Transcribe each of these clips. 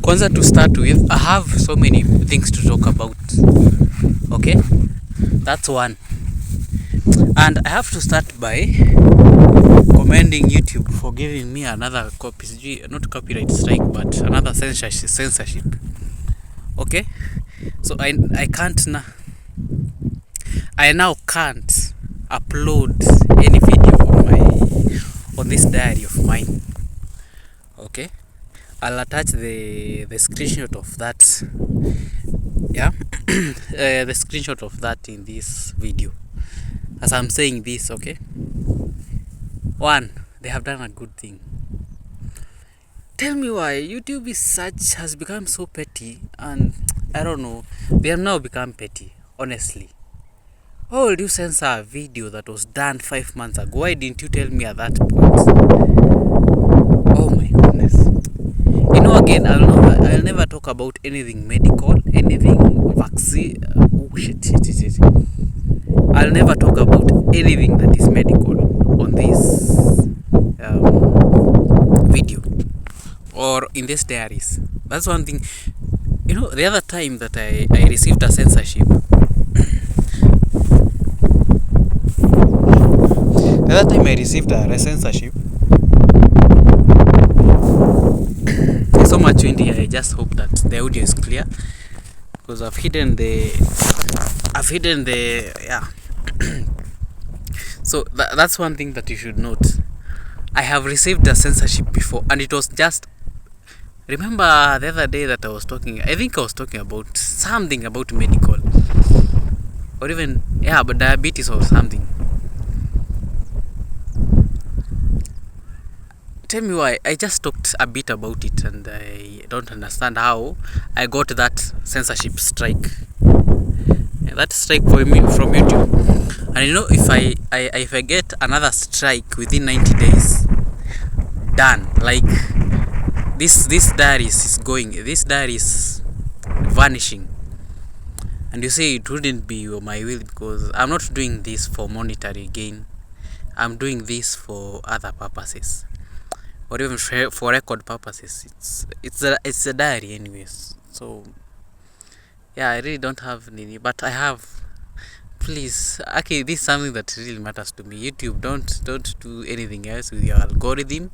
Kwanza, to start with, I have so many things to talk about. Okay, that's one. And I have to start by commending YouTube for giving me another copy, not copyright strike, but another censorship. Okay, so I can't now. I now can't upload any video on this diary of mine. Okay, I'll attach the screenshot of that. Yeah, the screenshot of that in this video. As I'm saying this, okay. One, they have done a good thing. Tell me why YouTube has become so petty, and I don't know. They have now become petty, honestly. Why would you censor a video that was done 5 months ago? Why didn't you tell me at that point? Oh my goodness. You know, again, I'll never talk about anything medical, anything vaccine. Oh shit. I'll never talk about anything that is medical on this video or in these diaries. That's one thing. You know, the other time that I received a censorship, there's so much wind here. I just hope that the audio is clear, because I've hidden the yeah. So that's one thing that you should note. I have received a censorship before, and it was just, remember the other day that I think I was talking about something about medical, or even but diabetes or something. Tell me why. I just talked a bit about it, and I don't understand how I got that censorship strike. That strike from YouTube. And you know, if I get another strike within 90 days, done. Like this diary is vanishing. And you say it wouldn't be my will, because I'm not doing this for monetary gain. I'm doing this for other purposes, or even for record purposes. It's a diary anyways. So yeah, I really don't have any, but I have. Please, okay, this is something that really matters to me. YouTube, don't do anything else with your algorithm.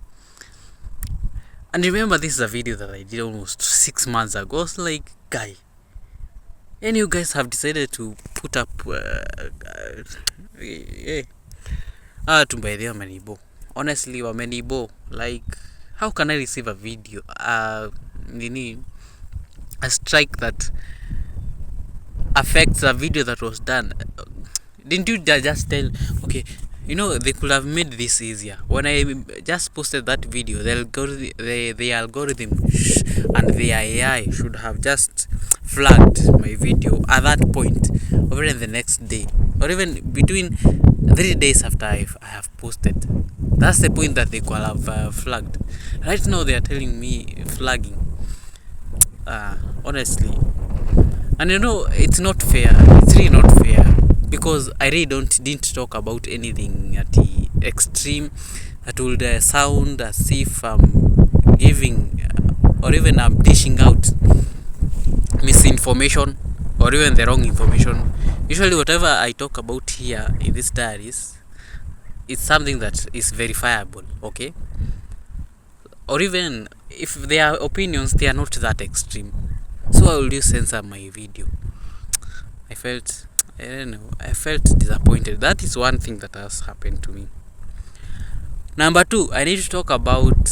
And remember, this is a video that I did almost 6 months ago. I was like, guy, and you guys have decided to put up tumbaidhi wamenibo. Honestly, wamenibo. Like, how can I receive a video a strike that affects a video that was done? Didn't you just tell, okay, you know, they could have made this easier. When I just posted that video, the algorithm and the AI should have just flagged my video at that point, or even the next day, or even between 3 days after I have posted. That's the point that they could have flagged. Right now they are telling me flagging. Honestly, and you know, it's not fair. It's really not fair, because I really didn't talk about anything at the extreme that would sound as if I'm giving or even I'm dishing out misinformation or even the wrong information. Usually whatever I talk about here in these diaries, it's something that is verifiable, okay? Or even if their opinions, they are not that extreme. So I will censor my video. I felt disappointed. That is one thing that has happened to me. Number 2, I need to talk about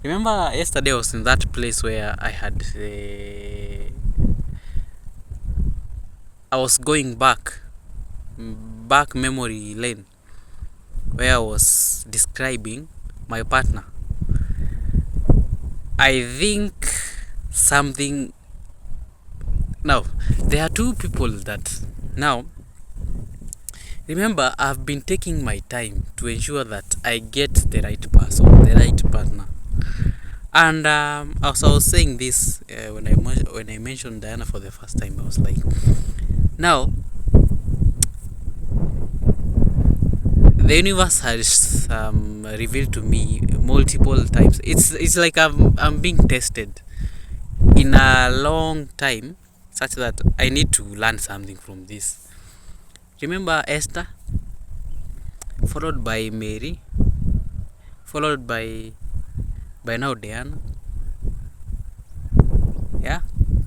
remember yesterday I was in that place where I was going back memory lane, where I was describing my partner. I think something. Now, there are 2 people that now. Remember, I've been taking my time to ensure that I get the right person, the right partner. And as I was saying this, when I mentioned Diana for the first time, I was like, now the universe has revealed to me multiple times. It's like I'm being tested in a long time, such that I need to learn something from this. Remember Esther, followed by Mary, followed by now Diana. Yeah,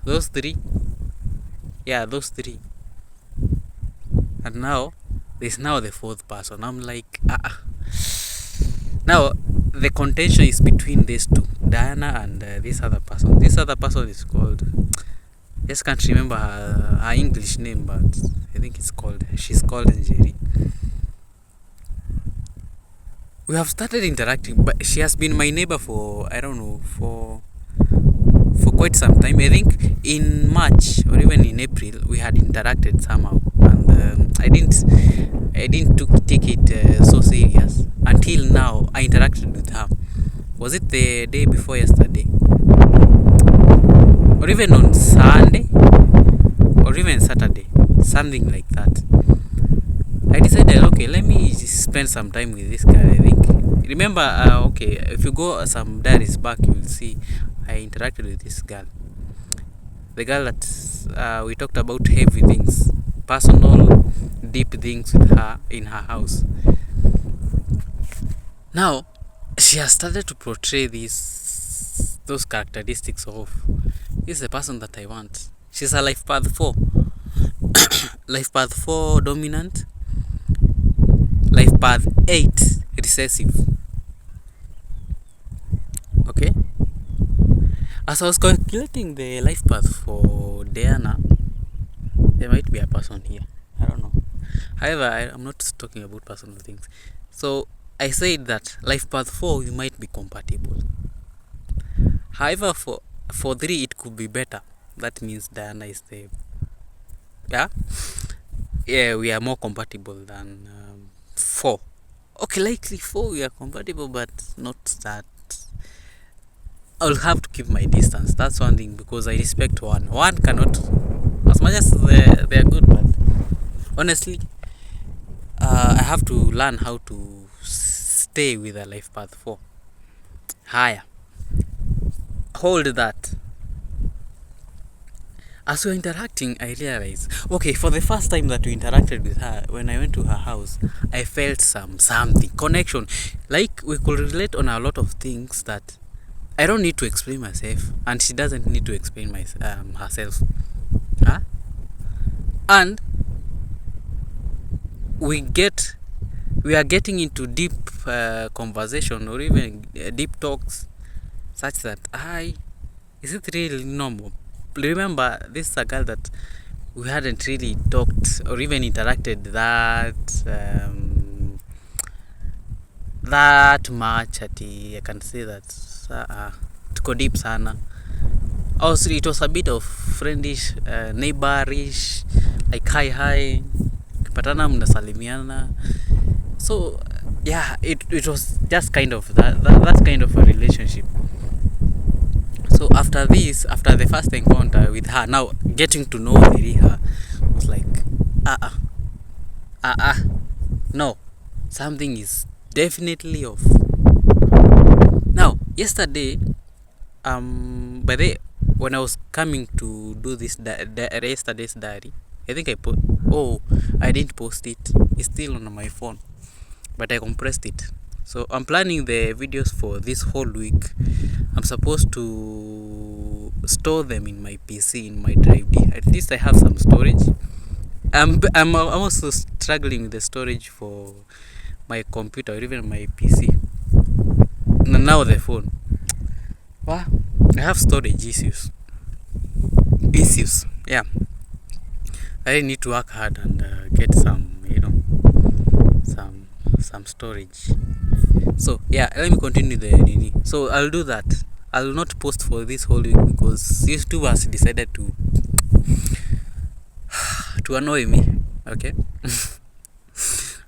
those three. Yeah, those three. And now there's now the fourth person. I'm like, now the contention is between these two, Diana and this other person. This other person is called, just can't remember her English name, but I think she's called Njeri. We have started interacting, but she has been my neighbor for, I don't know, for quite some time. I think in March or even in April we had interacted somehow, and I didn't take it so serious until now. I interacted with her. Was it the day before yesterday, or even on Sunday, or even Saturday, something like that? I decided, okay, let me spend some time with this girl. I think, remember, okay, if you go some diaries back, you will see I interacted with this girl. The girl that we talked about heavy things, personal, deep things with her in her house. Now, she has started to portray those characteristics of, this is the person that I want. She's a life path 4. Life path 4 dominant. Life path 8 recessive. Okay? As I was calculating the life path for Diana, there might be a person here. I don't know. However, I'm not talking about personal things. So I said that life path 4 we might be compatible. However, for 3 it could be better. That means Diana is the, yeah, we are more compatible than 4. Okay, likely 4 we are compatible, but not that. I'll have to keep my distance. That's one thing, because I respect one. One cannot, as much as they are good, but honestly, I have to learn how to stay with a life path 4. Higher. Hold that. As we were interacting, I realized, okay, for the first time that we interacted with her, when I went to her house, I felt something, connection. Like we could relate on a lot of things that I don't need to explain myself, and she doesn't need to explain herself. And we are getting into deep conversation, or even deep talks, such that is it really normal? Remember, this is a girl that we hadn't really talked or even interacted that much. I can say that tuko deep sana. Also, it was a bit of friendish, neighborish, like hi, kipatana mnasalimiana. So yeah, it was just kind of that kind of a relationship. So after the first encounter with her, now getting to know her, was like, no, something is definitely off. Now, yesterday, when I was coming to do this yesterday's diary, I think I didn't post it. It's still on my phone, but I compressed it. So I'm planning the videos for this whole week. I'm supposed to store them in my PC, in my drive D. At least I have some storage. I'm also struggling with the storage for my computer or even my PC. Now the phone. Wow, I have storage issues. Yeah. I need to work hard and get some storage. So yeah, let me continue the nini. So I'll do that. I'll not post for this whole week because YouTube has decided to annoy me. Okay.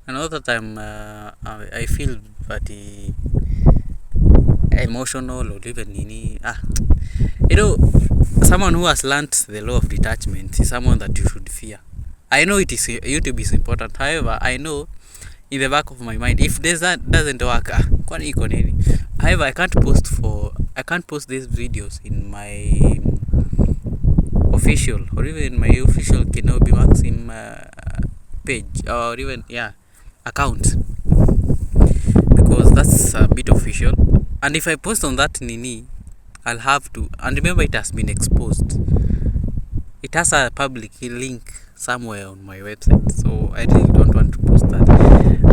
Another time I feel very emotional, or even nini. Someone who has learnt the law of detachment is someone that you should fear. I know YouTube is important. However, I know in the back of my mind, if this that doesn't work, kwani iko nini? However, I can't post these videos in my official, or even my official Kenobi Maxim page, or even account, because that's a bit official. And if I post on that nini, I'll have to, and remember, it has been exposed. It has a public link somewhere on my website, so I really don't want to post that.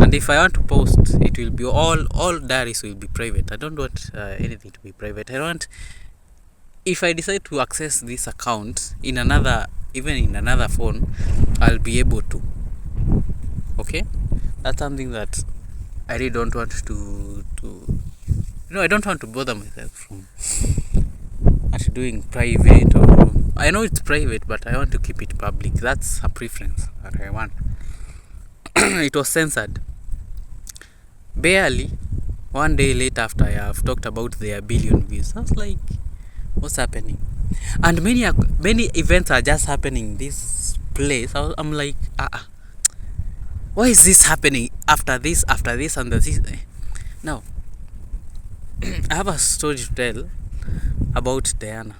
And if I want to post, it will be all diaries will be private. I don't want anything to be private. I want, if I decide to access this account in another phone, I'll be able to. Okay, that's something that I really don't want to I don't want to bother myself from actually doing private, or I know it's private, but I want to keep it public. That's a preference that I want. It was censored barely 1 day later after I have talked about their billion views. I was like, what's happening? And many events are just happening in this place. I'm like, why is this happening after this and this? Now, I have a story to tell about Diana.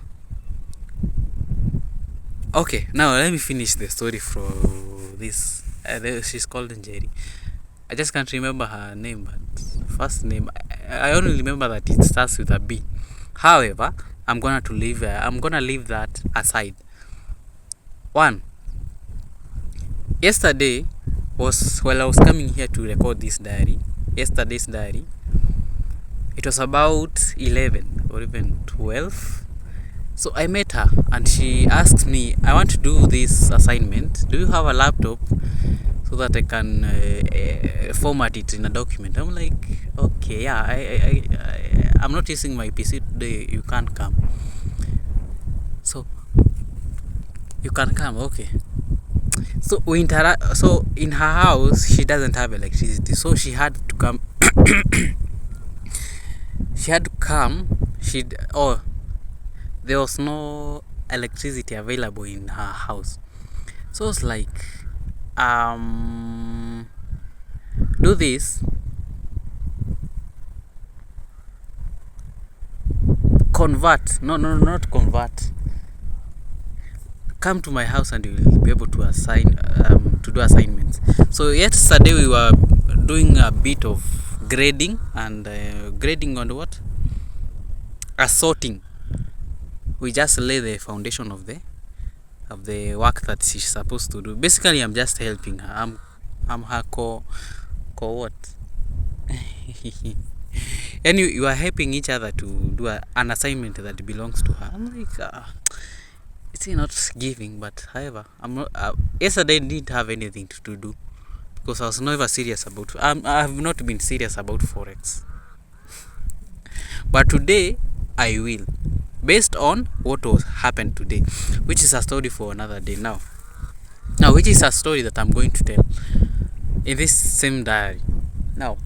Okay, now let me finish the story for this. She's called Njeri. I just can't remember her name, but first name, I only remember that it starts with a B. However, I'm gonna leave that aside. Yesterday was while I was coming here to record this diary. Yesterday's diary. It was about 11 or even 12. So I met her and she asked me, I want to do this assignment. Do you have a laptop so that I can format it in a document? I'm like, okay, yeah, I'm not using my PC today. You can't come. So you can come, okay. So so in her house she doesn't have electricity, so she had to come. There was no electricity available in her house. So I was like, do this, not convert, come to my house and you will be able to do assignments. So yesterday we were doing a bit of grading and on what? Assorting. We just lay the foundation of the work that she's supposed to do. Basically, I'm just helping her. I'm her what? And you are helping each other to do an assignment that belongs to her. I'm like, it's not giving, but however, I'm not. Yesterday I didn't have anything to do because I was never serious about. I have not been serious about forex, but today I will, based on what was happened today, which is a story for another day. Now, which is a story that I'm going to tell in this same diary. Now,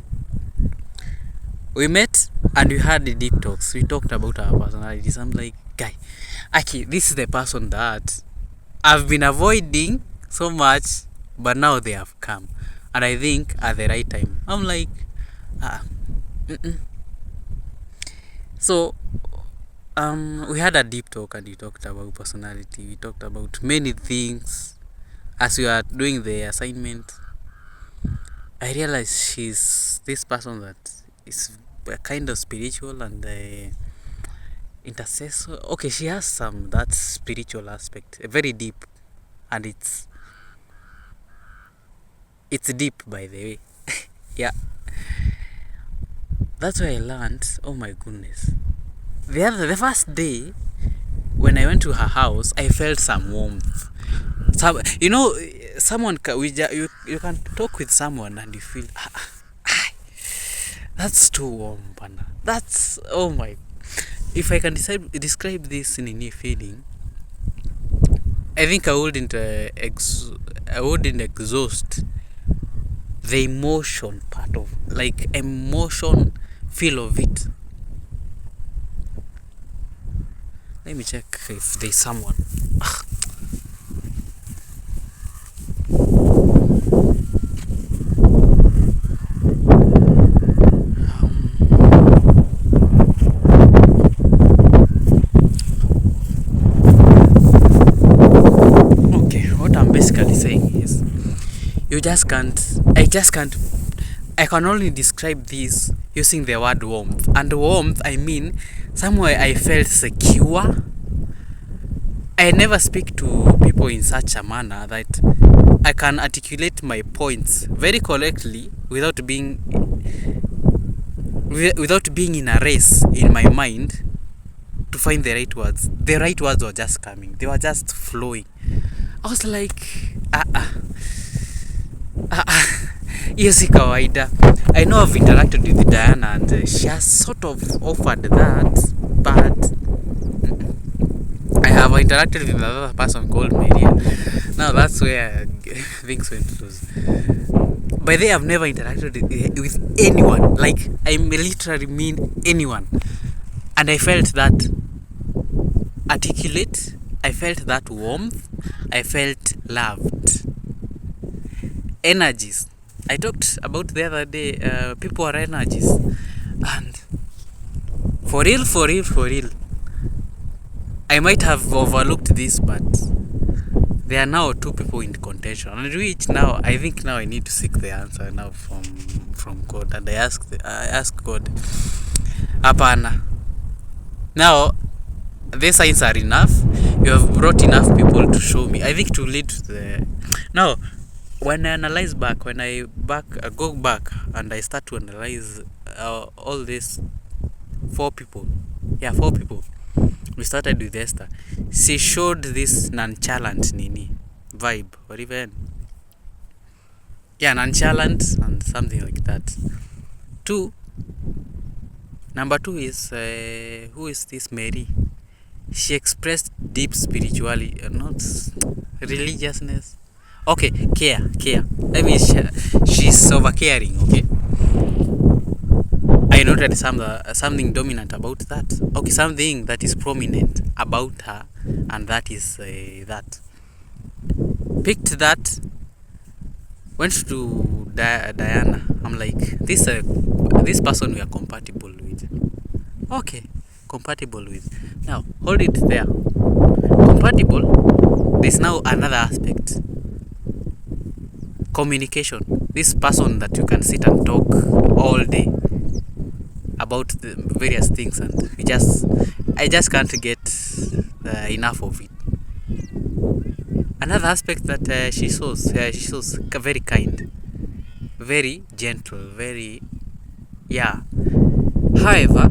we met and we had the deep talks. We talked about our personalities. I'm like, guy, actually, this is the person that I've been avoiding so much, but now they have come, and I think at the right time. I'm like, So, we had a deep talk and we talked about personality. We talked about many things. As we are doing the assignment, I realized she's this person that is kind of spiritual and intercessor. Okay, she has some that spiritual aspect, very deep, and it's deep, by the way. Yeah, that's why I learned. Oh my goodness, the first day when I went to her house, I felt some warmth. Someone you can talk with someone and you feel that's too warm, Panda. That's, oh my. If I can describe this in a feeling, I think I wouldn't exhaust the emotion part of, like, emotion feel of it. Let me check if there's someone. I can only describe this using the word warmth. And warmth, I mean, somewhere I felt secure. I never speak to people in such a manner that I can articulate my points very correctly without being in a race in my mind to find the right words. The right words were just coming. They were just flowing. I was like, hiyo si kawaida. I know I've interacted with Diana and she has sort of offered that, but I have interacted with another person called Maria. Now that's where things went loose. By the way, I've never interacted with anyone. Like, I literally mean anyone. And I felt that articulate. I felt that warmth. I felt loved. Energies. I talked about the other day, people are energies. And for real, I might have overlooked this, but there are now two people in contention, and which now I think now I need to seek the answer now from God, and I ask God, Apana. Now these signs are enough. You have brought enough people to show me. I think to lead to the now. When I analyze back, I go back and I start to analyze all these four people. We started with Esther. She showed this nonchalant vibe, or even nonchalant and something like that. Number two is who is this Mary? She expressed deep spirituality, not religiousness. Okay, care. I mean, she's over caring. Okay, I noted something dominant about that. Okay, something that is prominent about her, and that is that. Picked that. Went to Diana. I'm like, this person we are compatible with. Okay, compatible with. Now hold it there. Compatible. There's now another aspect. Communication. This person that you can sit and talk all day about the various things, and I just can't get enough of it. Another aspect that she shows very kind, very gentle, very However,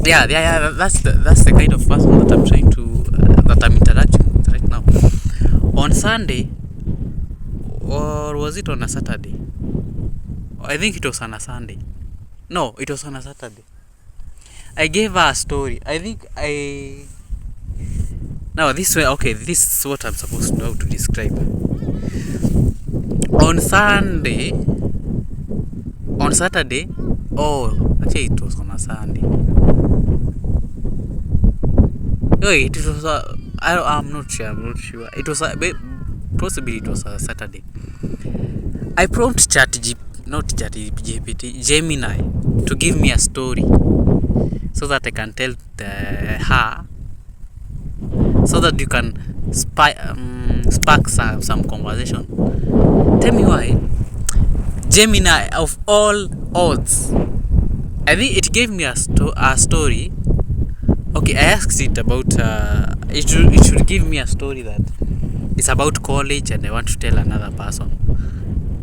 that's the kind of person that I'm trying to that I'm interacting with right now. On Sunday, or was it on a Saturday? I think it was on a Sunday. No, it was on a Saturday. I gave her a story. I think now this way. Okay, this is what I'm supposed to know to describe. On Saturday. Oh, actually, it was on a Sunday. Wait, it was I'm not sure. It was possibly it was a Saturday. I prompt Gemini to give me a story so that I can tell her, so that you can spark some conversation. Tell me why Gemini, of all odds, I think it gave me a story. Okay, I asked it about it should give me a story that it's about college, and I want to tell another person,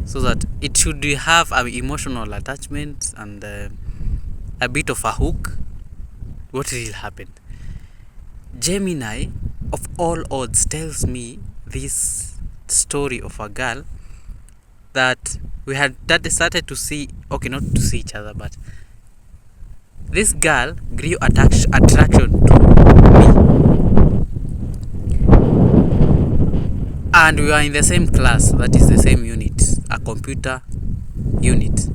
so that it should have an emotional attachment and a bit of a hook. What really happened? Gemini, of all odds, tells me this story of a girl that we had started to see. Okay, not to see each other, but this girl grew attraction to me, and we were in the same class, that is the same unit, a computer unit.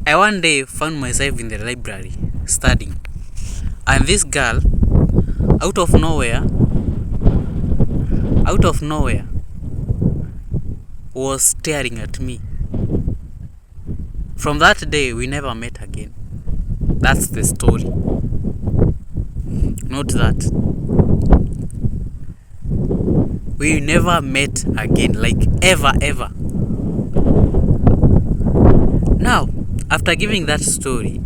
I one day found myself in the library studying, and this girl out of nowhere was staring at me. From that day, we never met again. That's the story. Note that. We never met again, like ever. Now, after giving that story,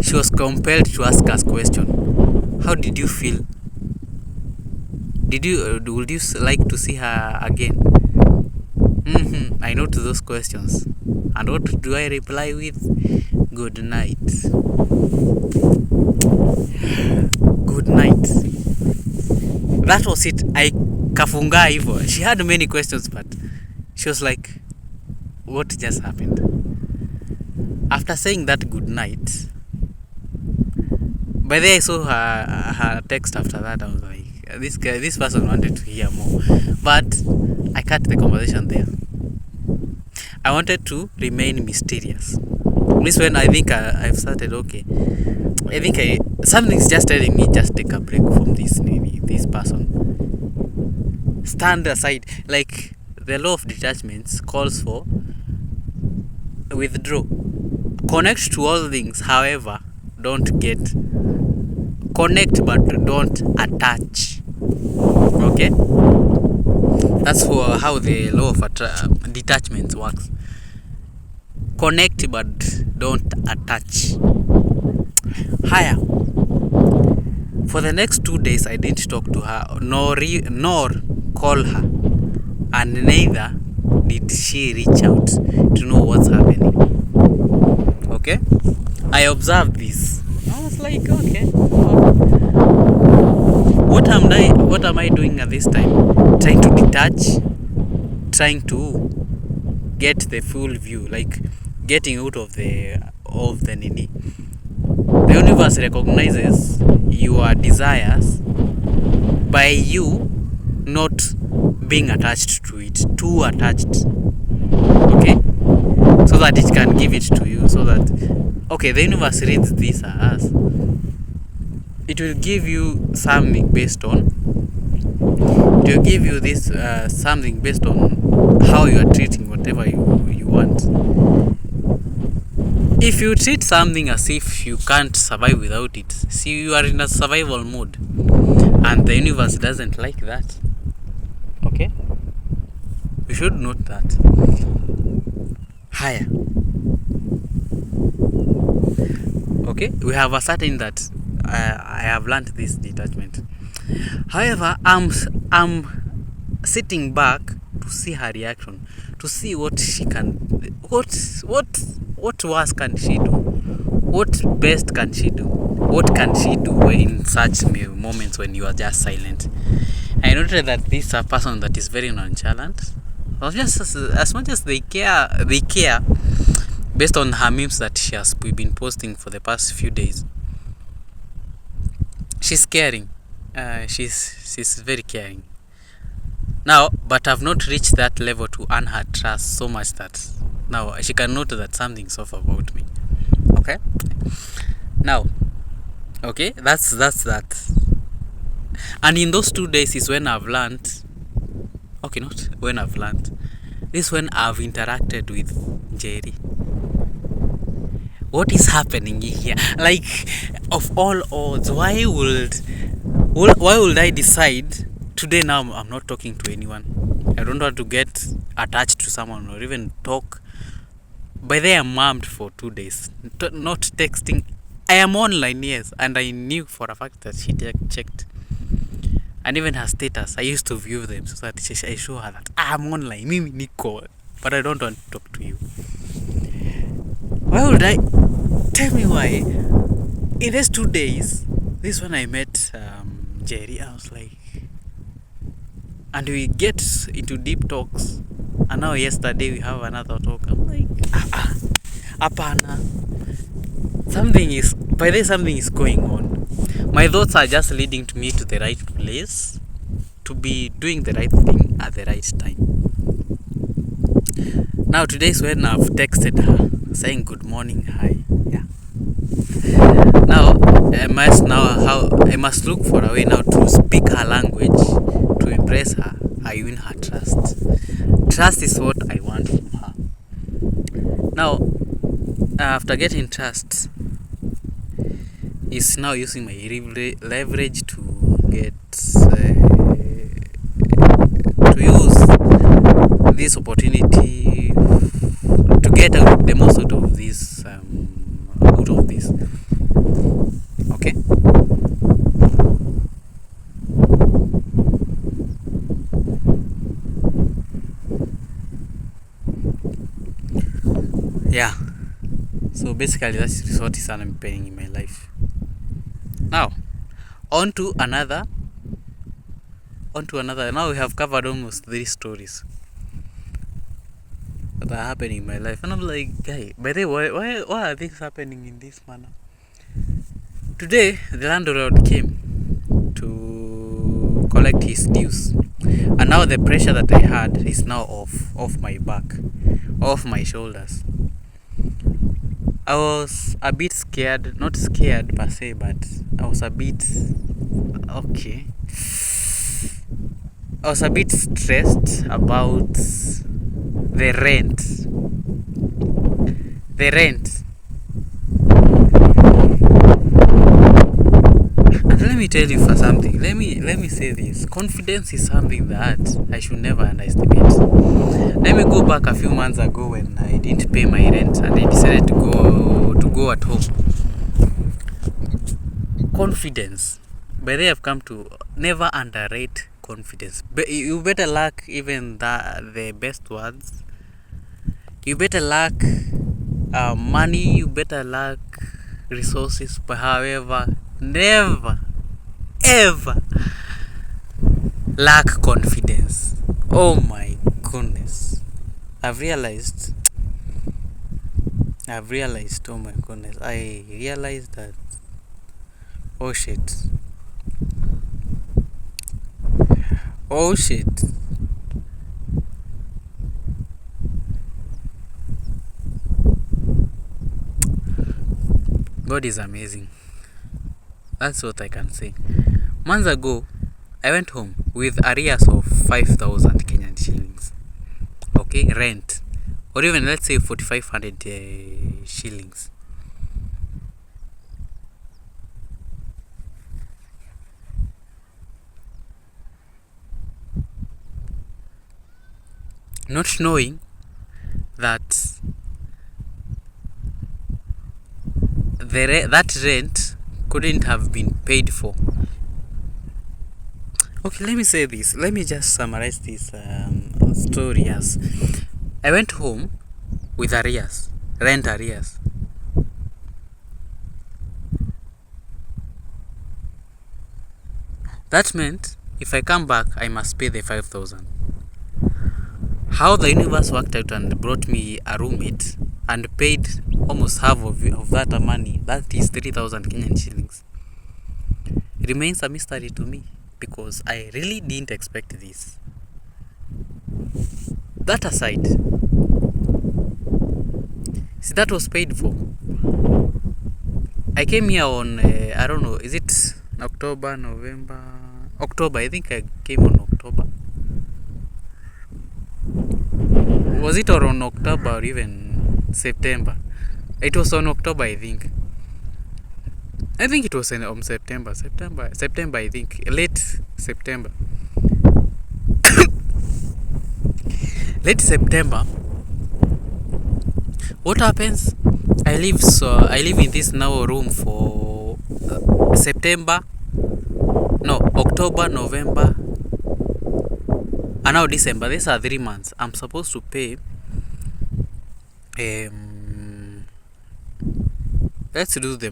she was compelled to ask us question. How did you feel? Would you like to see her again? I know to those questions. And what do I reply with? Good night. Good night. That was it. I kafunga hivyo. She had many questions, but she was like, what just happened? After saying that good night, by the way, I saw her text after that. I was like, this person wanted to hear more, but I cut the conversation there. I wanted to remain mysterious. This when I think I've started. Okay, I think something's just telling me just take a break from this person. Stand aside. Like the law of detachments calls for withdraw. Connect to all things, however, don't get connect but don't attach. Okay, that's how the law of detachment works. Connect but don't attach. Higher. For the next 2 days, I didn't talk to her nor call her, and neither did she reach out to know what's happening. Okay, I observed this. I was like, okay, what am I doing at this time? Trying to detach, trying to get the full view, like getting out of the nini. The universe recognizes your desires by you not being attached to it, too attached. Okay, so that it can give it to you, so that okay, the universe reads this as it will give you something based on it will give you this something based on how you are treating whatever you want. If you treat something as if you can't survive without it, see, you are in a survival mode, and the universe doesn't like that. Okay, you should note that. Higher. Okay, we have ascertained that I have learned this detachment. However, I'm sitting back to see her reaction, to see what she can, what worse can she do, what best can she do, what can she do in such moments when you are just silent. I noted that this is a person that is very nonchalant. Just as much as they care based on her memes that she has been posting for the past few days. She's caring. She's very caring. Now, but I've not reached that level to earn her trust so much that now she can note that something's off about me. Okay? Now, okay, that's that. And in those 2 days is when I've learned. Okay, not when I've learned. This is when I've interacted with Jerry. What is happening here? Like, of all odds, why would I decide today? Now I'm not talking to anyone. I don't want to get attached to someone or even talk. By then I'm armed for 2 days, not texting. I am online, yes, and I knew for a fact that she checked. And even her status, I used to view them so that I show her that I'm online, Mimi Nico, but I don't want to talk to you. Why would I? Tell me why. In these 2 days, this when I met Jerry, I was like, and we get into deep talks, and now yesterday we have another talk. I'm like, apana. Something is going on. My thoughts are just leading me to the right place, to be doing the right thing at the right time. Now today is when I've texted her saying good morning, hi. Yeah. Now I must look for a way now to speak her language, to impress her. I win her trust. Trust is what I want from her. Now, after getting trust, is now using my leverage to get this opportunity to get out the most out of this okay. Yeah, so basically that's what is happening in my life. Now on to another. Now we have covered almost 3 stories that are happening in my life, and I'm like, guy, by the way, why are things happening in this manner? Today the landlord came to collect his dues, and now the pressure that I had is now off my back, off my shoulders. I was a bit scared, not scared per se, but I was a bit okay. I was a bit stressed about the rent. And let me tell you for something. Let me say this. Confidence is something that I should never underestimate. Let me go back a few months ago when I didn't pay my rent and I decided to go at home. Confidence. By the way, I've come to never underrate confidence. You better lack even the best words. You better lack money. You better lack resources. But however, never ever lack confidence. Oh my goodness. I've realized, oh my goodness, I realized that, oh shit. God is amazing. That's what I can say. Months ago, I went home with arrears of 5,000 Kenyan shillings. Okay, rent. Or even let's say 4,500 shillings. Not knowing that that rent couldn't have been paid for. Okay, let me say this. Let me just summarize this story as I went home with arrears, rent arrears. That meant if I come back, I must pay the 5,000. How the universe worked out and brought me a roommate and paid almost half of that money, that is 3,000 Kenyan shillings, remains a mystery to me, because I really didn't expect this. That aside, see, that was paid for. I came here on I don't know, is it October, November, October? I think I came on October. Was it on October or even September? It was on October, I think. I think it was on September, I think, late September. Late September. What happens? I live in this now room for October, November, and now December. These are 3 months. I'm supposed to pay let's do the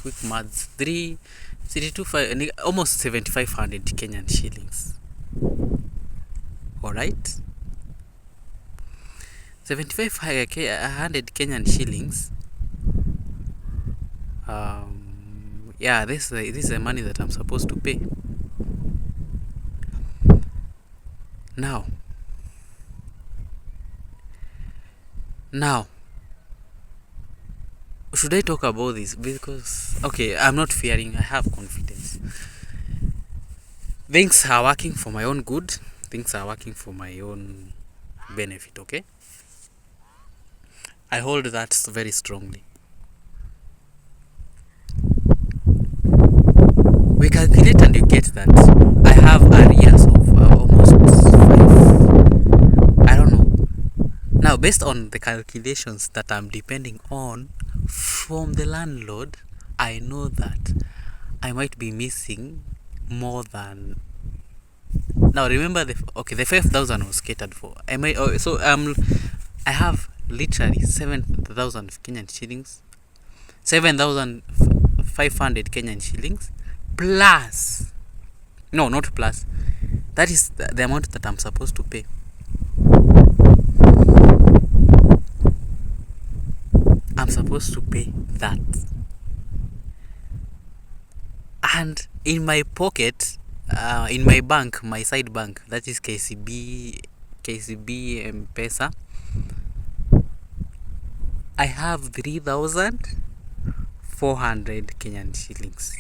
quick maths. 325, almost 7,500 Kenyan shillings. Alright, 7,500 Kenyan shillings. Yeah, this is the money that I'm supposed to pay. Now, should I talk about this? Because, okay, I'm not fearing, I have confidence. Things are working for my own good, things are working for my own benefit, okay? I hold that very strongly. We calculate and you get that I have arrears of almost 5, I don't know, based on the calculations that I'm depending on from the landlord, I know that I might be missing more than. Now remember the 5,000 was catered for. I have literally 7,000 Kenyan shillings, 7,500 Kenyan shillings plus. No, not plus. That is the amount that I'm supposed to pay. I'm supposed to pay that. And in my pocket, in my bank, my side bank, that is KCB M-Pesa, I have 3,400 Kenyan shillings.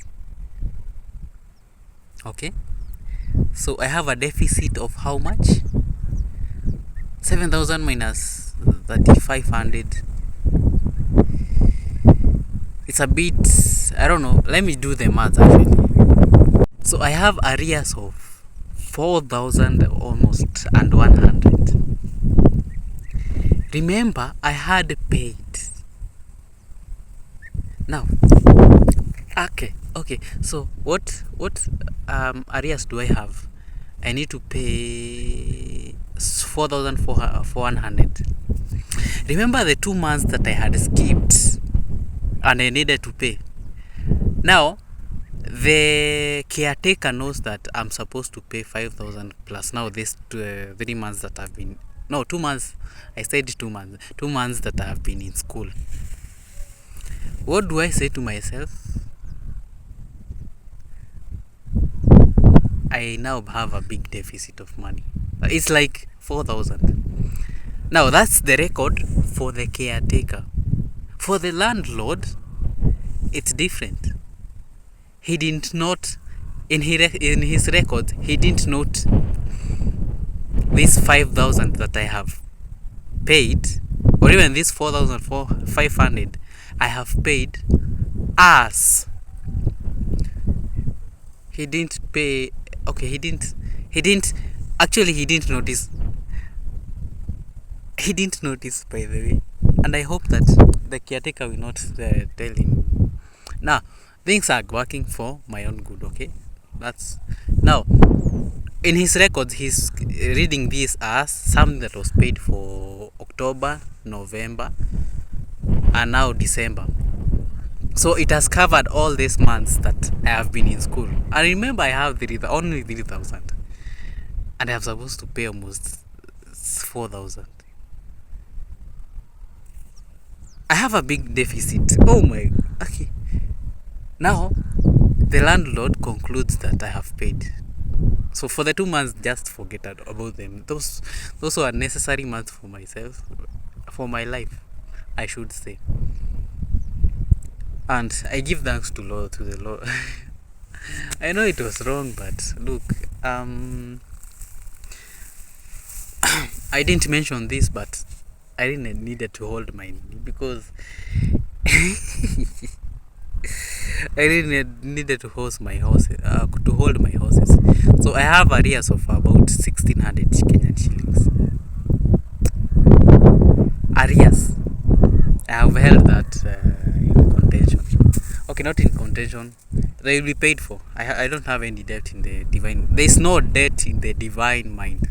Okay, so I have a deficit of how much? 7,000 minus 3,500. It's a bit, I don't know. Let me do the math actually. So I have arrears of 4,000 almost and 100. Remember, I had paid. Now, okay. So what arrears do I have? I need to pay 4,400. Remember the 2 months that I had skipped and I needed to pay. Now, the caretaker knows that I'm supposed to pay 5,000 plus now this 3 months that I've been. No, 2 months. I said 2 months. 2 months that I have been in school. What do I say to myself? I now have a big deficit of money. It's like 4,000. Now that's the record for the caretaker. For the landlord, it's different. He didn't note in his record. He didn't note this 5,000 that I have paid, or even this 4,500 I have paid as. He didn't pay. Okay, he didn't actually he didn't notice. He didn't notice, by the way, and I hope that the caretaker will not tell him. Now things are working for my own good. Okay, that's now in his records. He's reading this as something that was paid for October, November, and now December. So it has covered all these months that I have been in school. And remember, I have only 3,000, and I'm supposed to pay almost 4,000. I have a big deficit. Oh my. Okay. Now the landlord concludes that I have paid. So for the 2 months, just forget about them. Those were necessary months for myself, for my life, I should say. And I give thanks to the Lord. I know it was wrong, but look, I didn't mention this, but I really needed to hold my knee because I really needed to hold my horses. So I have arrears of about 1,600 Kenyan shillings. Arrears. I have held that in contention. Okay, not in contention. They will be paid for. I don't have any debt in the divine. There is no debt in the divine mind,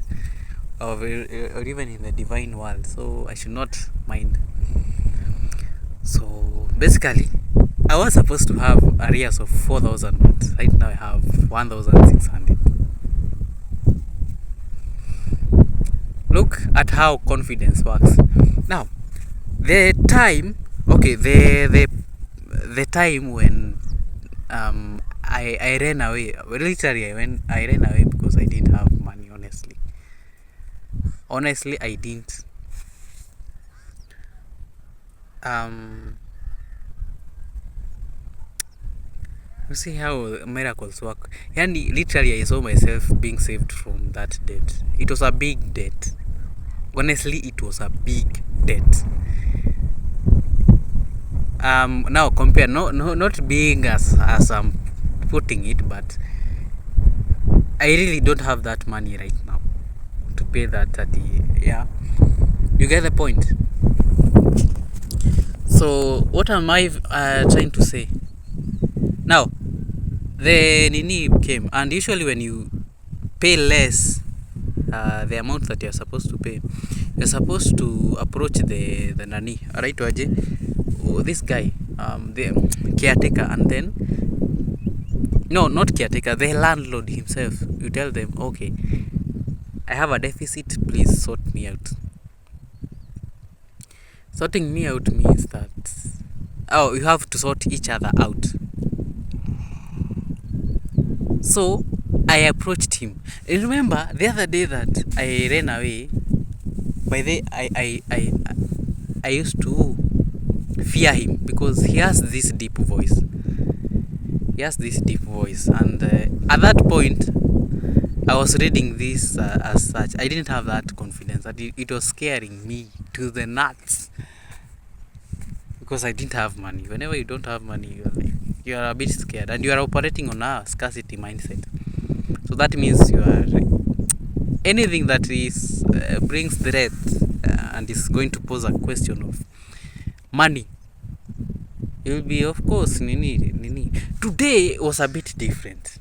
or even in the divine world. So I should not mind. So basically, I was supposed to have arrears of 4,000, but right now I have 1,600. Look at how confidence works. Now, the time when I ran away. Literally, I ran away because I didn't have money. Honestly, I didn't. You see how miracles work. And literally, I saw myself being saved from that debt. It was a big debt. Honestly, it was a big debt. Now compare, not being as I'm putting it, but I really don't have that money right now to pay that 30. Yeah. You get the point? So what am I trying to say? Now, the nini came, and usually when you pay less the amount that you're supposed to pay, you're supposed to approach the nani, right? This guy, the caretaker, and then no, not caretaker, the landlord himself. You tell them, okay, I have a deficit, please sort me out. Sorting me out means that, oh, you have to sort each other out. So I approached him. And remember the other day that I ran away. By the I used to fear him because he has this deep voice. And at that point, I was reading this as such. I didn't have that confidence. It was scaring me to the nuts because I didn't have money. Whenever you don't have money, you are a bit scared, and you are operating on a scarcity mindset. So that means you are anything that is brings threat and is going to pose a question of money. You'll be, of course, nini. Today was a bit different.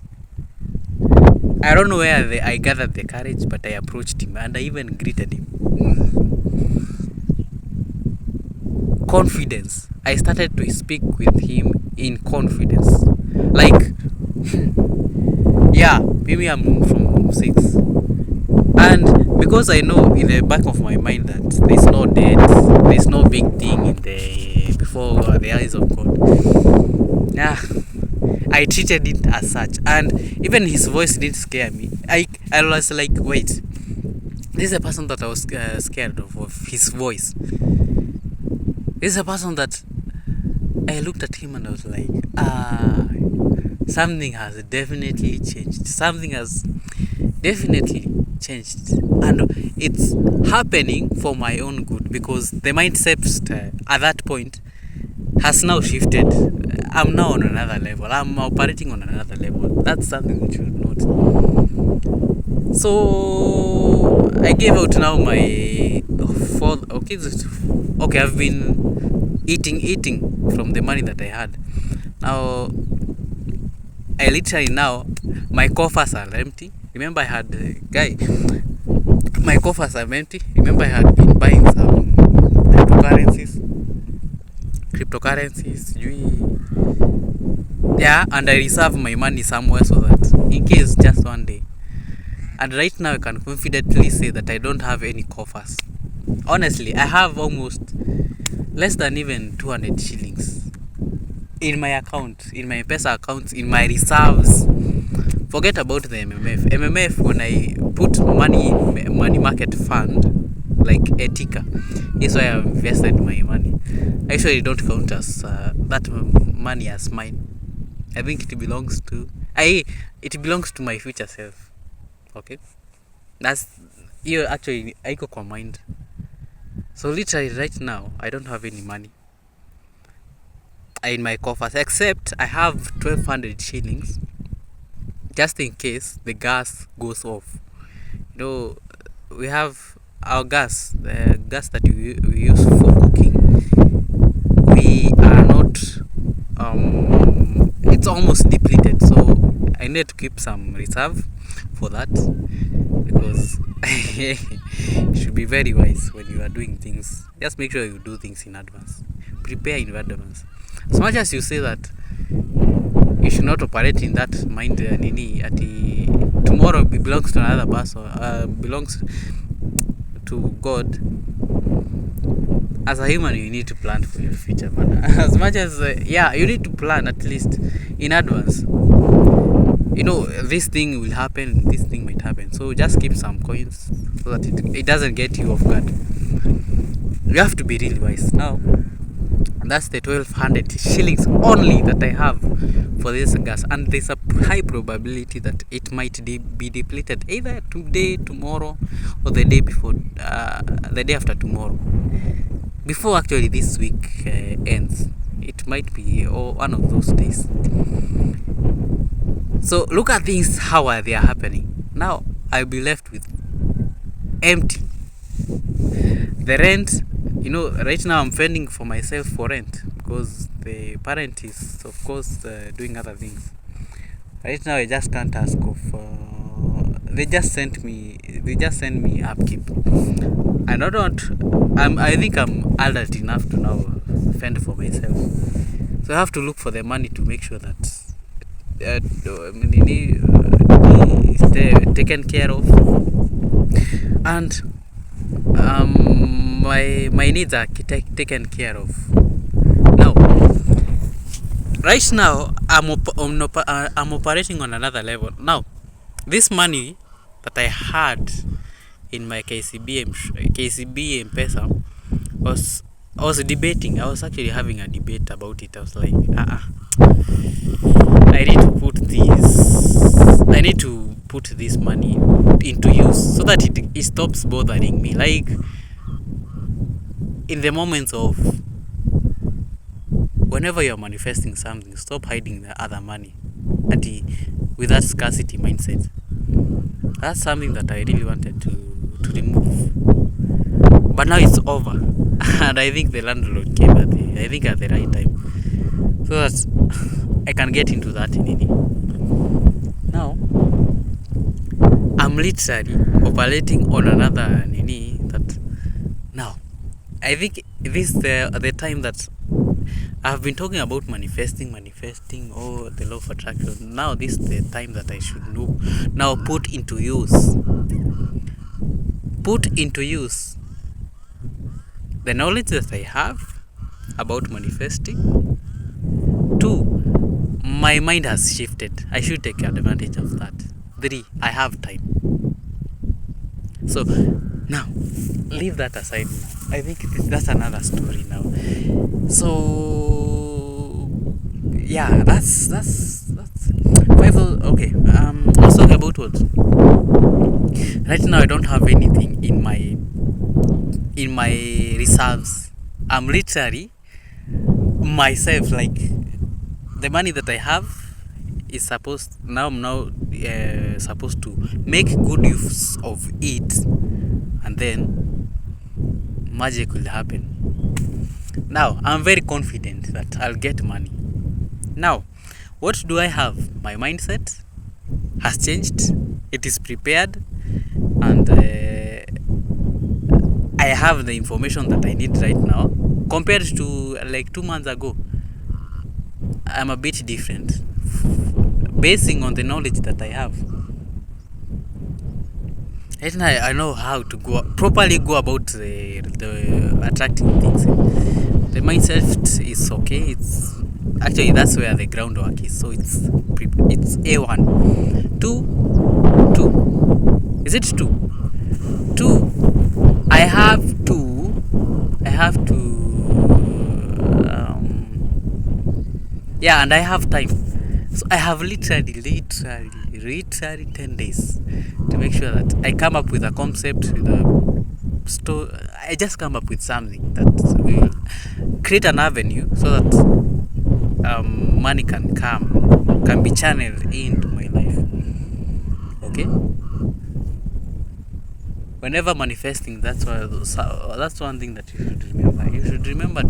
I don't know where I gathered the courage, but I approached him and I even greeted him. Confidence. I started to speak with him in confidence. Like, yeah, maybe I'm from 6. And because I know in the back of my mind that there's no debt, there's no big thing in the before the eyes of God. Yeah, I treated it as such, and even his voice didn't scare me. I was like, wait, this is a person that I was scared of his voice. This is a person that I looked at him and I was like, something has definitely changed. Something has definitely changed, and it's happening for my own good because the mindset at that point has now shifted. I'm now on another level. I'm operating on another level. That's something that you should note. So I gave out now my okay, I've been eating from the money that I had. Now I literally now my coffers are empty. Remember I had my coffers are empty. Remember I had been buying some cryptocurrencies, yeah, and I reserve my money somewhere so that in case just one day. And right now I can confidently say that I don't have any coffers. Honestly, I have almost less than even 200 shillings in my account, in my M-Pesa account, in my reserves. Forget about the MMF, when I put money in money market fund, like Etika, is where I have invested my money. I actually don't count as that money as mine. I think it belongs to my future self. Okay, that's you actually I go kwa mind. So literally right now I don't have any money in my coffers, except I have 1200 shillings just in case the gas goes off. We have our gas, the gas that we use for cooking. We are not it's almost depleted, so I need to keep some reserve for that, because you should be very wise when you are doing things. Just make sure you do things in advance, prepare in advance. As much as you say that you should not operate in that mind, tomorrow belongs to another person, belongs to God. As a human, you need to plan for your future, man. As much as you need to plan at least in advance. This thing will happen, this thing might happen, so just keep some coins so that it doesn't get you off guard. You have to be really wise. Now that's the 1200 shillings only that I have for this gas, and there's a high probability that it might be depleted either today, tomorrow, or the day before, the day after tomorrow, before actually this week ends. It might be one of those days. So look at things, how they are happening. Now I'll be left with empty. The rent, right now I'm fending for myself for rent because the parent is, of course, doing other things. Right now, I just can't ask of. They just send me upkeep. I don't want. I think I'm adult enough to now fend for myself. So I have to look for the money to make sure that is taken care of, and my needs are taken care of. Now, right now, I'm operating on another level. Now, this money that I had in my KCB M-Pesa I was debating. I was actually having a debate about it. I was like, I need to put this money into use so that it stops bothering me. Like, in the moments of whenever you're manifesting something, stop hiding the other money with that scarcity mindset. That's something that I really wanted to remove, but now it's over. And I think the landlord came at the right time, so that I can get into that nini. Now I'm literally operating on another nini. That now I think this is the time that I've been talking about manifesting, the law of attraction. Now this is the time that I should now put into use the knowledge that I have about manifesting. 2, my mind has shifted. I should take advantage of that. 3, I have time. So now, leave that aside now. I think that's another story now. So yeah, that's 5. Okay. I was talking about what? Right now, I don't have anything in my reserves. I'm literally myself. Like, the money that I have is supposed to make good use of it, and then magic will happen. Now I'm very confident that I'll get money. Now, what do I have? My mindset has changed. It is prepared, and I have the information that I need right now. Compared to like 2 months ago, I'm a bit different, basing on the knowledge that I have. Right now, I know how to properly go about the attracting things. The mindset is okay. It's actually, that's where the groundwork is. So it's A1. 2. Is it 2? 2. I have to. Yeah, and I have time. So I have literally 10 days to make sure that I come up with a concept, with a store. I just come up with something that will create an avenue so that money can be channeled into my life. Okay. Whenever manifesting, that's one thing that you should remember. You should remember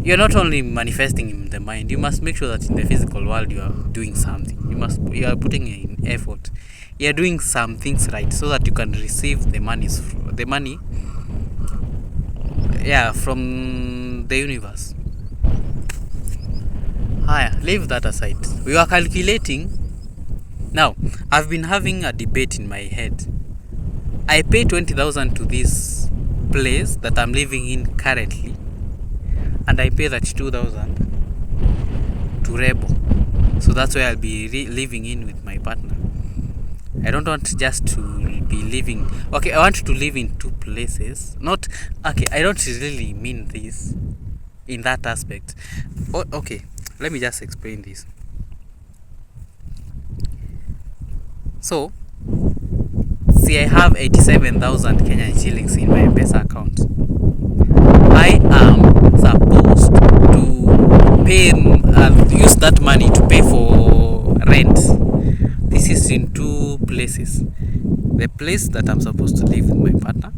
you're not only manifesting in the mind, you must make sure that in the physical world you are doing something. You are putting in effort. You are doing some things right so that you can receive the money from the universe. Leave that aside. We are calculating. Now, I've been having a debate in my head. I pay 20,000 to this place that I'm living in currently, and I pay that 2,000 to Rebel. So that's where I'll be living in with my partner. I don't want just to be living. Okay, I want to live in 2 places. I don't really mean this in that aspect. Okay, let me just explain this. So, see, I have 87,000 Kenyan shillings in my M-Pesa account. I am supposed to use that money to pay for rent. This is in 2 places. The place that I'm supposed to live with my partner,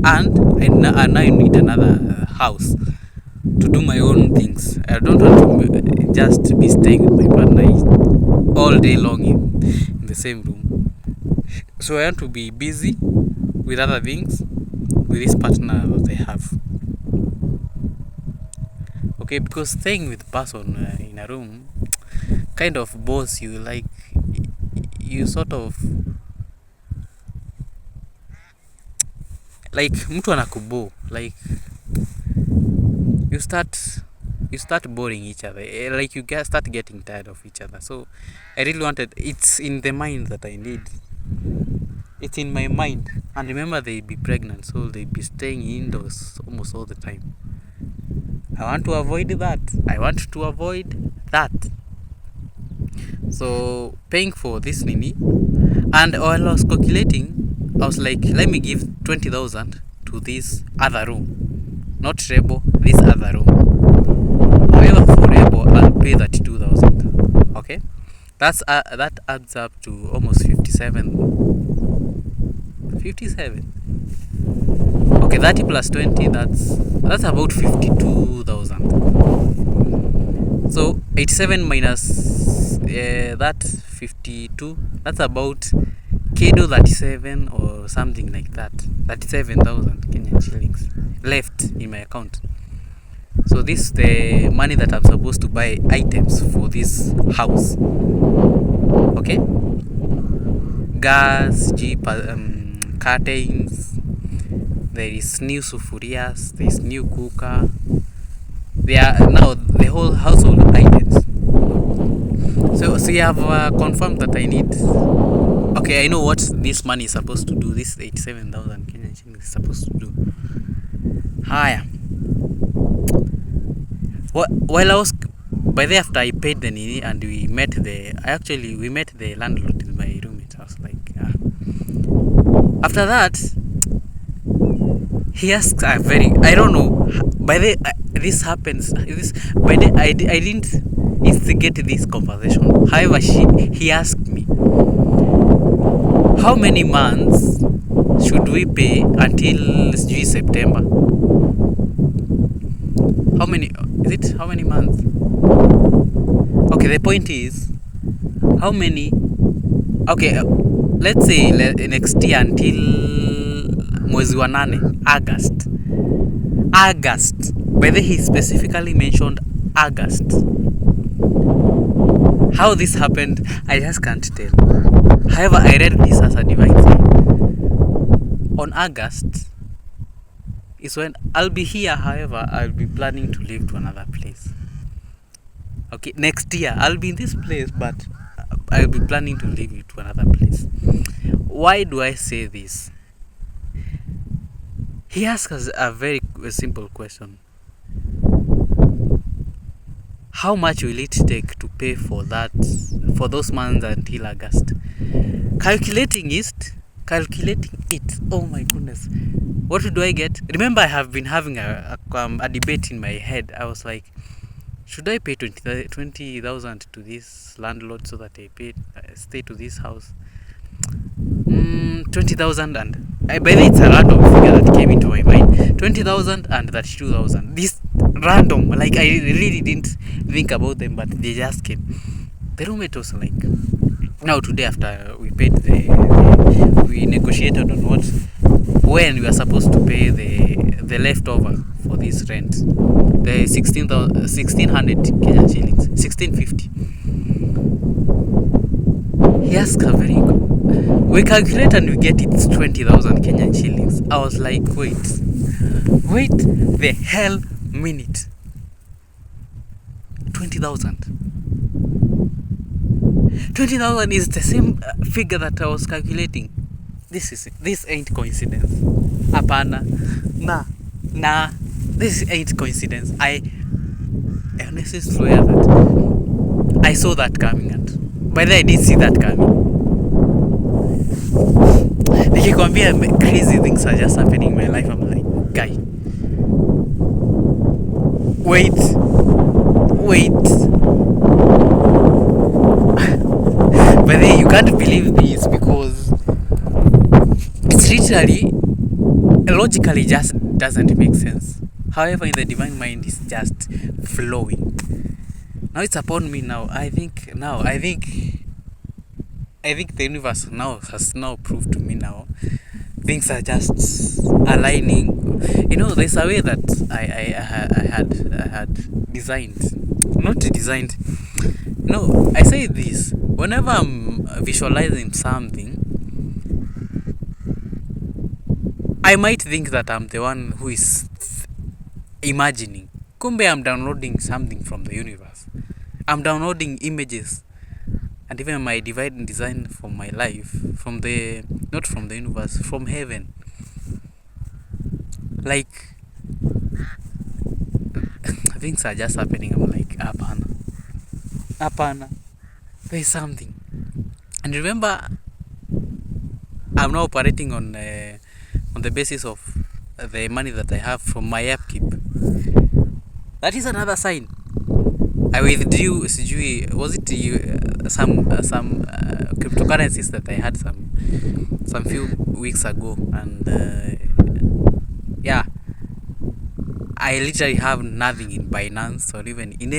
and I now need another house to do my own things. I don't want to just be staying with my partner all day long in the same room. So I want to be busy with other things with this partner that I have. Okay, because staying with a person in a room kind of bores you. Like, you sort of like mtu anakubo, like you start boring each other, like start getting tired of each other. So I really wanted, it's in the mind that I need, it's in my mind. And remember, they'd be pregnant, so they'd be staying indoors almost all the time. I want to avoid that. So paying for this nini, and while I was calculating, I was like, let me give 20,000 to this other room, not Rebo, this other room. However, for Rebo, I'll pay 32,000. Okay, that adds up to almost 57. Okay, 30 plus 20, that's about 52,000. So 87 minus that 52, that's about Kedo 37 or something like that. 37,000 Kenyan shillings left in my account. So this is the money that I'm supposed to buy items for this house. Okay, gas, curtains, there is new sufurias, there is new cooker. They are now the whole household items. So you have confirmed that I need. Okay, I know what this money is supposed to do. This 87,000 Kenyan shillings is supposed to do. Haya. While I was by the after I paid the nini and we met the landlord in my roommate. I was like, after that, he asked a very, I don't know, by the this happens, this by the I didn't instigate this conversation. However, he asked me, how many months should we pay until September? How many months? Okay, the point is, how many, okay, let's say next year until mwezi wa nane, August. By the way, he specifically mentioned August. How this happened, I just can't tell. However, I read this as a divine sign. On August is when I'll be here. However, I'll be planning to leave to another place. Okay, next year I'll be in this place, but I'll be planning to leave to another place. Why do I say this? He asked us a very simple question. How much will it take to pay for those months until August? Calculating it. Oh my goodness. What do I get? Remember, I have been having a debate in my head. I was like, should I pay 20,000 to this landlord so that I stay to this house? 20,000 and by the way, it's a random figure that came into my mind. 20,000 and 32,000. This random, like, I really didn't think about them, but they just came. The roommate was like, now today after we paid we negotiated on when we are supposed to pay the leftover for this rent, the 1,600 Kenyan shillings, 1,650. He asked a very good. We calculate and we get it's 20,000 Kenyan shillings. I was like, wait the hell minute. 20,000 is the same figure that I was calculating. This ain't coincidence. Apana. Nah. This ain't coincidence. I honestly swear that I saw that coming, and by the way, I did see that coming. Nikikwambia crazy things are just happening in my life. I'm like, guy, wait. But then you can't believe this because it's literally logically just doesn't make sense. However, in the divine mind, it's just flowing. Now it's upon me. I think the universe now has now proved to me now. Things are just aligning. There's a way that I had designed, not designed. I say this whenever I'm visualizing something. I might think that I'm the one who is imagining. Kumbe, I'm downloading something from the universe. I'm downloading images and even my divine design for my life not from the universe, from heaven. Like, things are just happening. I'm like, apana, there's something. And remember, I'm now operating on the basis of the money that I have from my upkeep. That is another sign. I withdrew, was it some cryptocurrencies that I had some few weeks ago, and yeah, I literally have nothing in Binance or even in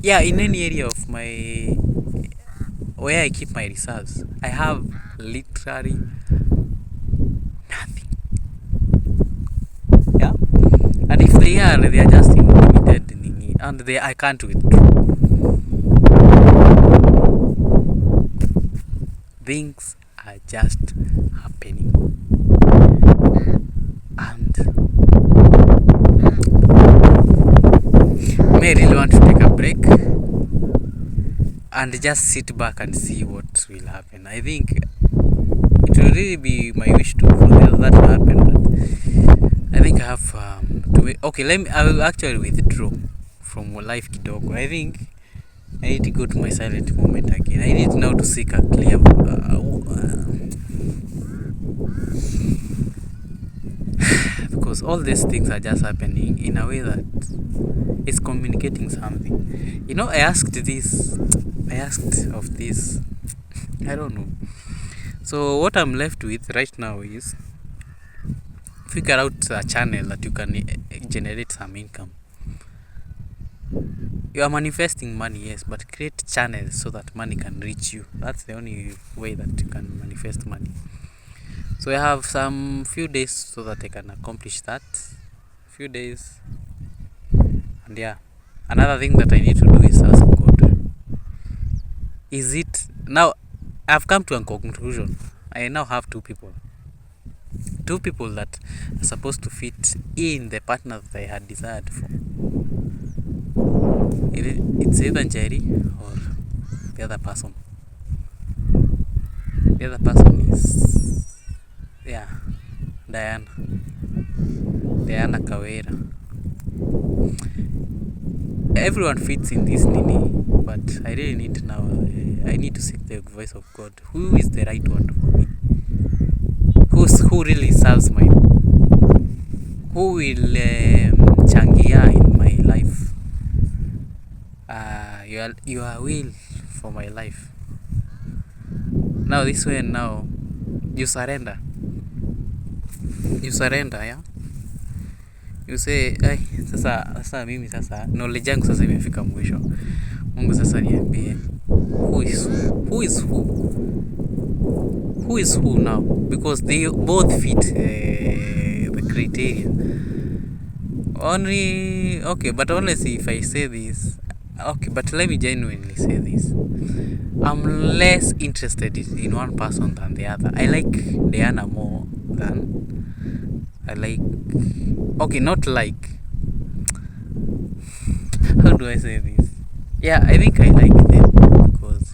any area of my where I keep my reserves. I have literally nothing. Yeah, and if they are just in limited, and I can't withdraw. Things are just happening, and may really want to take a break and just sit back and see what will happen. I think it will really be my wish for that to happen, but I think I have to wait. Okay, I will actually withdraw from life kidogo. I think I need to go to my silent moment again. I need now to seek a clear because all these things are just happening in a way that is communicating something. I asked of this, I don't know. So what I'm left with right now is figure out a channel that you can generate some income. You are manifesting money, yes, but create channels so that money can reach you. That's the only way that you can manifest money. So I have some few days so that I can accomplish that. Few days. And yeah, another thing that I need to do is ask God. Is it now? I've come to a conclusion. I now have two people that are supposed to fit in the partner that I had desired for. It's either Jerry or the other person. The other person is Diana Kawera. Everyone fits in this nini, but I really need now. I need to seek the voice of God. Who is the right one for me? Who really serves my? Who will changia in my life? Your will for my life. Now this way, now you surrender. Yeah. You say, sasa mimi sasa knowledge yangu sasa imefika mwisho. Mungu sasa niambie who is who now, because they both fit the criteria. Only okay, but honestly, if I say this, okay, but let me genuinely say this. I'm less interested in one person than the other. I like Diana more than I like. Okay, not like. How do I say this? Yeah, I think I like them because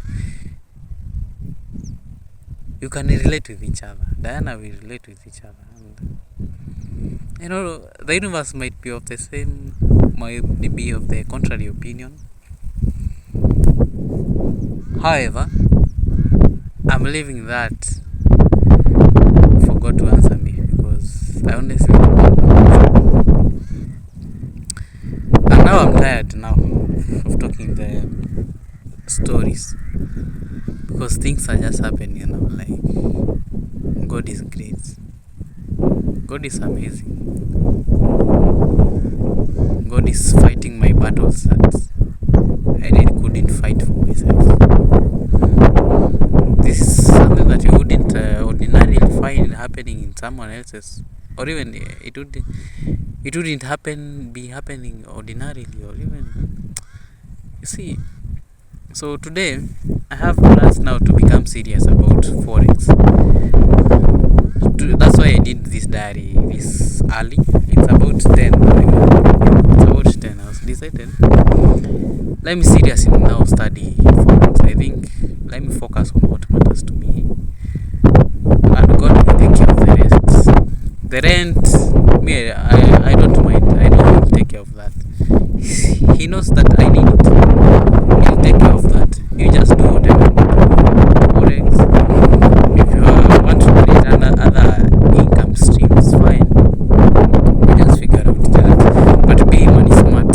you can relate with each other. Diana will relate with each other. And, the universe might be of the same, might be of the contrary opinion. However, I'm leaving that for God to answer me, because I honestly don't know. And now I'm tired now of talking the stories, because things are just happening and I'm like, God is great. God is amazing. God is fighting my battles that I really couldn't fight for myself. This is something that you wouldn't ordinarily find happening in someone else's, or even it wouldn't be happening ordinarily, or even, you see. So today I have plans now to become serious about forex. That's why I did this diary this early. It's about 10. It's about 10. I was decided, let me seriously now study forex. I think, let me focus on what matters to me, and God will take care of the rest. The rent, me, I don't mind. I know He will take care of that. He knows that I need it. He'll take care of that. You just do whatever. Forex. If you want to create other income streams, fine. You just figure out that. But be money smart.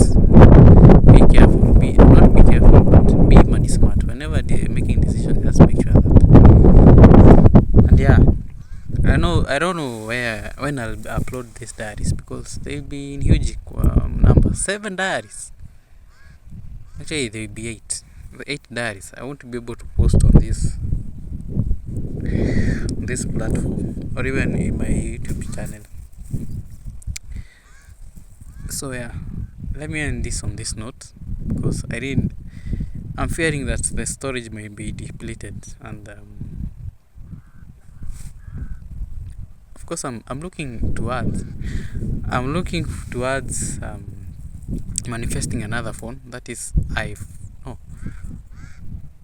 Be careful. Not be careful, but be money smart. Whenever they're making decisions, just make sure that. And yeah, I don't know when I'll upload these diaries, because they'll be in huge numbers. 7 diaries. Actually, there will be 8. The 8 diaries. I want to be able to post on this platform, or even in my YouTube channel. So yeah, let me end this on this note, because I'm fearing that the storage may be depleted, and of course I'm looking towards manifesting another phone, that is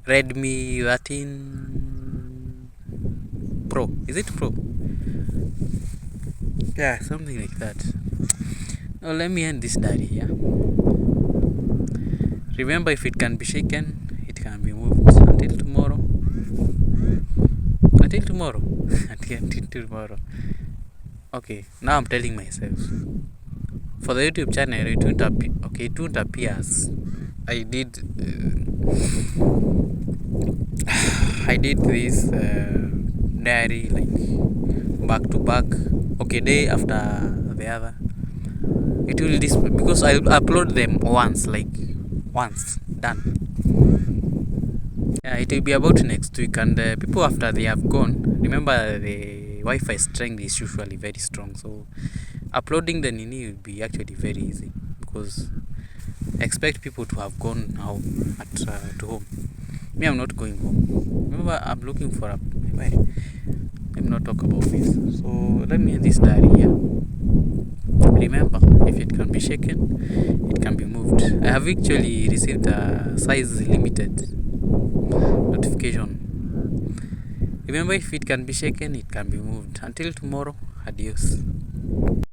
Redmi 13 Pro. Is it Pro? Yeah, something like that. Now let me end this diary here. Remember, if it can be shaken, it can be moved. Until tomorrow. Until tomorrow. Until tomorrow. Okay, now I'm telling myself. For the YouTube channel, it won't appear as I did. I did this diary like back to back. Okay, day after the other. It will because I upload them once done. Yeah, it will be about next week, and people after they have gone. Remember, the Wi-Fi strength is usually very strong, so uploading the Nini will be actually very easy, because I expect people to have gone now to home. Me, I'm not going home. Remember, I'm looking for a. Let me not talk about this. So let me end this diary here. Remember, if it can be shaken, it can be moved. I have actually received a size limited notification. Remember, if it can be shaken, it can be moved. Until tomorrow, adios.